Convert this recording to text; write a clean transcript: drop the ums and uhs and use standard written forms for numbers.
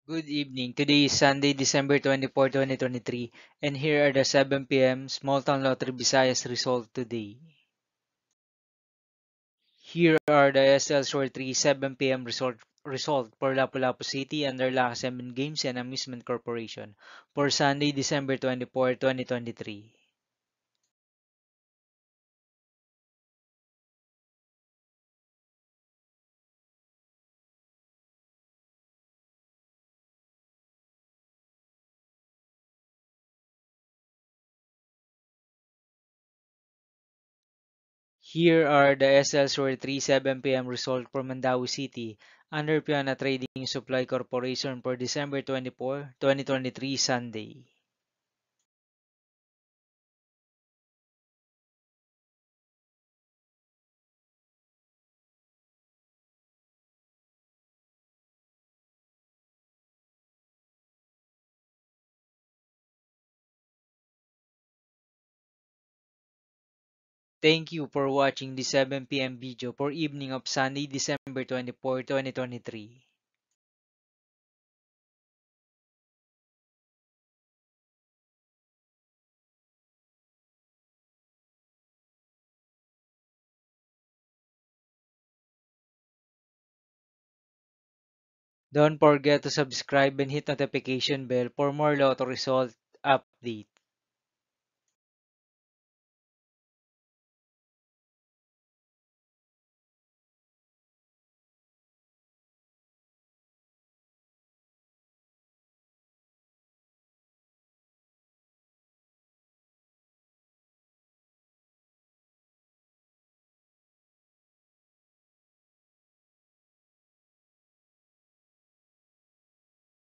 Good evening. Today is Sunday, December 24, 2023, and here are the 7 p.m. Small Town Lottery Visayas result today. Here are the SL Short 3 7 p.m. result for Lapu-Lapu City under Lacasemen Games and Amusement Corporation for Sunday, December 24, 2023. Here are the SL Short 3 7 p.m. result for Mandawi City under Piana Trading Supply Corporation for December 24, 2023, Sunday. Thank you for watching the 7 p.m. video for evening of Sunday, December 24, 2023. Don't forget to subscribe and hit notification bell for more lotto result update.